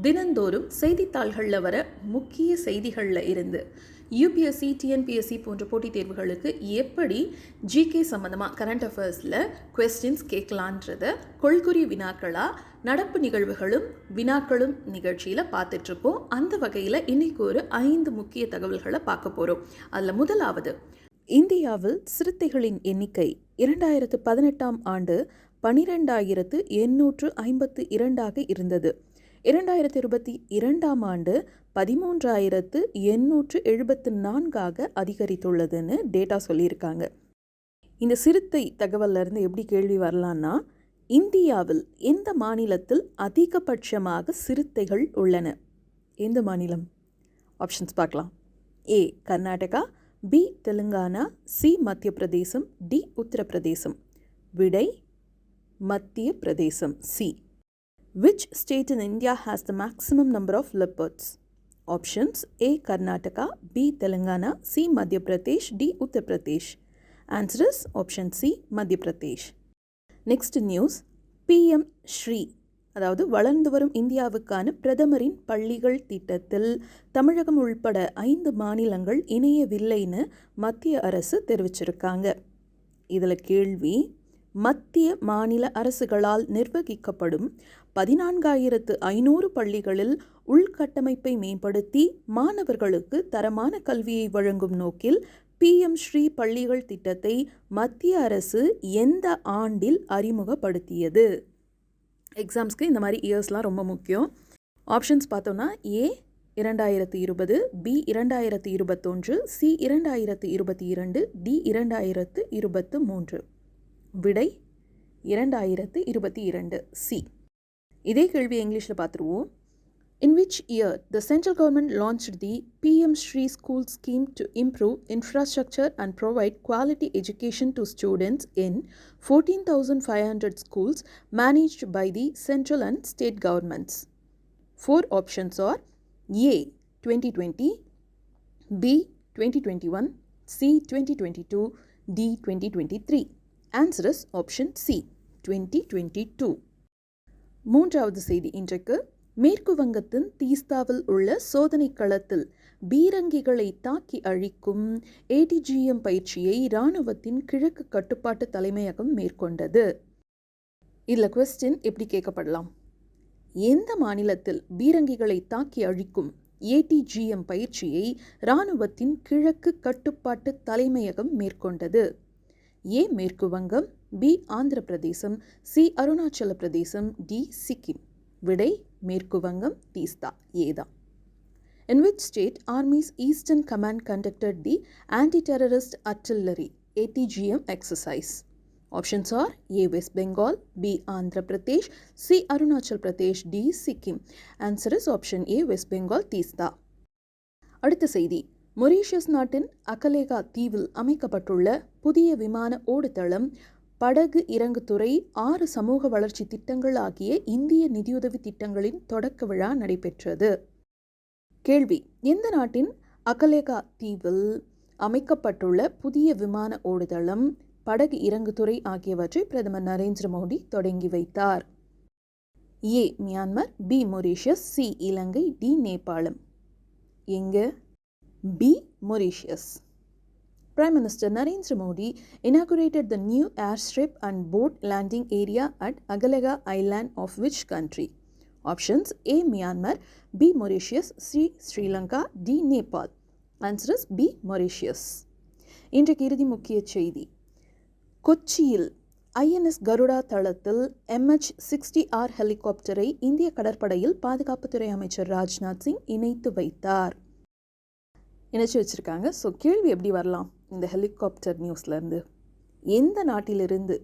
தினந்தோறும் செய்தித்தாள்களில் வர முக்கிய செய்திகளில் இருந்து யூபிஎஸ்சி, டிஎன்பிஎஸ்சி போன்ற போட்டித் தேர்வுகளுக்கு எப்படி ஜிகே சம்மந்தமாக கரண்ட் அஃபேர்ஸில் கொஸ்டின்ஸ் கேட்கலான்றத கொள்குறி வினாக்களாக நடப்பு நிகழ்வுகளும் வினாக்களும் நிகழ்ச்சியில் பார்த்துட்ருக்கோம். அந்த வகையில் இன்றைக்கி ஒரு 5 முக்கிய தகவல்களை பார்க்க போகிறோம். அதில் முதலாவது, இந்தியாவில் சிறுத்தைகளின் எண்ணிக்கை 2018ஆம் ஆண்டு 12,852 இருந்தது. 2022ஆம் ஆண்டு 13,874 அதிகரித்துள்ளதுன்னு டேட்டா சொல்லியிருக்காங்க. இந்த சிறுத்தை தகவலிருந்து எப்படி கேள்வி வரலான்னா, இந்தியாவில் எந்த மாநிலத்தில் அதிகபட்சமாக சிறுத்தைகள் உள்ளன? எந்த மாநிலம்? ஆப்ஷன்ஸ் பார்க்கலாம். ஏ கர்நாடகா, பி தெலுங்கானா, சி மத்திய பிரதேசம், டி உத்தரப்பிரதேசம். விடை மத்திய பிரதேசம், C. Which state in India has the maximum number of leopards? Options: A Karnataka, B Telangana, C Madhya Pradesh, D Uttar Pradesh. Answer is option C Madhya Pradesh. Next news, PM Shri, அதாவது வளர்ந்து வரும் இந்தியாவுக்கான பிரதமரின் பள்ளிகள் திட்டத்தில் தமிழகம் உள்பட 5 மாநிலங்கள் இணையவில்லைன்னு மத்திய அரசு தெரிவிச்சிருக்காங்க. இதில் கேள்வி, மத்திய மாநில அரசுகளால் நிர்வகிக்கப்படும் 14,500 பள்ளிகளில் உள்கட்டமைப்பை மேம்படுத்தி மாணவர்களுக்கு தரமான கல்வியை வழங்கும் நோக்கில் PM ஸ்ரீ பள்ளிகள் திட்டத்தை மத்திய அரசு எந்த ஆண்டில் அறிமுகப்படுத்தியது? எக்ஸாம்ஸ்க்கு இந்த மாதிரி இயர்ஸ்லாம் ரொம்ப முக்கியம். ஆப்ஷன்ஸ் பார்த்தோன்னா, ஏ 2020, பி 2021, சி 2022, டி 2023. விடை 2022, சி. இதே கேள்வி இங்கிலீஷில் பார்த்துருவோம். In which year the central government launched the PM Shri School scheme to improve infrastructure and provide quality education to students in 14,500 schools managed by the central and state governments? 4 options are A 2020, B 2021, C 2022, D 2023. Answer is option C 2022. மூன்றாவது செய்தி இன்றைக்கு, மேற்கு வங்கத்தின் தீஸ்தாவில் உள்ள சோதனை களத்தில் பீரங்கிகளை தாக்கி அழிக்கும் ATGM பயிற்சியை இராணுவத்தின் கிழக்கு கட்டுப்பாட்டு தலைமையகம் மேற்கொண்டது. இதில் கொஸ்டின் எப்படி கேட்கப்படலாம்? எந்த மாநிலத்தில் பீரங்கிகளை தாக்கி அழிக்கும் ATGM பயிற்சியை இராணுவத்தின் கிழக்கு கட்டுப்பாட்டு தலைமையகம் மேற்கொண்டது? ஏ மேற்கு வங்கம், பி ஆந்திர பிரதேசம், சி அருணாச்சல பிரதேசம், டி சிக்கிம். விடை மேற்கு வங்கம், தீஸ்தா, ஏதான். In which state Army's Eastern Command conducted the Anti-Terrorist Artillery ATGM exercise? Options are A West Bengal, B Andhra Pradesh, C Arunachal Pradesh, D Sikkim. Answer is option A West Bengal, Teesta. அடுத்த செய்தி, Mauritius நாட்டின் அகலேகா தீவில் அமைக்கப்பட்டுள்ள புதிய விமான ஓடுதளம், படகு இறங்குதுறை, 6 சமூக வளர்ச்சி திட்டங்கள் ஆகிய இந்திய நிதியுதவி திட்டங்களின் தொடக்க விழா நடைபெற்றது. கேள்வி, எந்த நாட்டின் அகலேகா தீவில் அமைக்கப்பட்டுள்ள புதிய விமான ஓடுதளம், படகு இறங்குதுறை ஆகியவற்றை பிரதமர் நரேந்திர மோடி தொடங்கி வைத்தார்? ஏ மியான்மர், பி மொரீஷியஸ், சி இலங்கை, டி நேபாளம். எங்க? B Mauritius. Prime Minister Narendra Modi inaugurated the new airstrip and boat landing area at Agalega Island of which country? Options: A Myanmar, B Mauritius, C Sri Lanka, D Nepal. Answer is B Mauritius. இன்றைக்கு இறுதி முக்கிய செய்தி, கொச்சியில் INS Garuda தளத்தில் MH-60R ஹெலிகாப்டரை இந்திய கடற்படையில் பாதுகாப்புத்துறை அமைச்சர் ராஜ்நாத் சிங் இணைத்து வைத்தார். இணைச்சி வச்சுருக்காங்க. ஸோ கேள்வி எப்படி வரலாம் இந்த ஹெலிகாப்டர் நியூஸ்லேருந்து? எந்த நாட்டிலிருந்து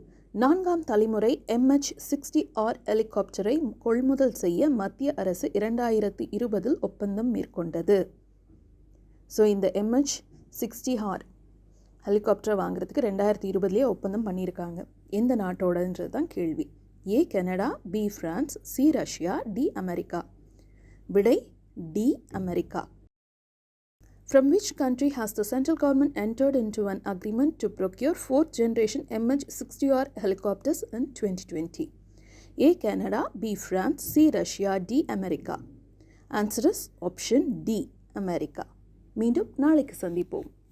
4ஆம் தலைமுறை MH-60R ஹெலிகாப்டரை கொள்முதல் செய்ய மத்திய அரசு 2020 ஒப்பந்தம் மேற்கொண்டது? ஸோ இந்த MH-60R ஹெலிகாப்டரை வாங்குறதுக்கு 2020 ஒப்பந்தம் பண்ணியிருக்காங்க. எந்த நாட்டோடன்றது தான் கேள்வி. A Canada, B France, C Russia, D America. விடை D America. From which country has the central government entered into an agreement to procure 4th generation MH-60R helicopters in 2020? A Canada, B France, C Russia, D America. Answer is option D, America. மீண்டும் நாளைக்கு சந்திப்போம்.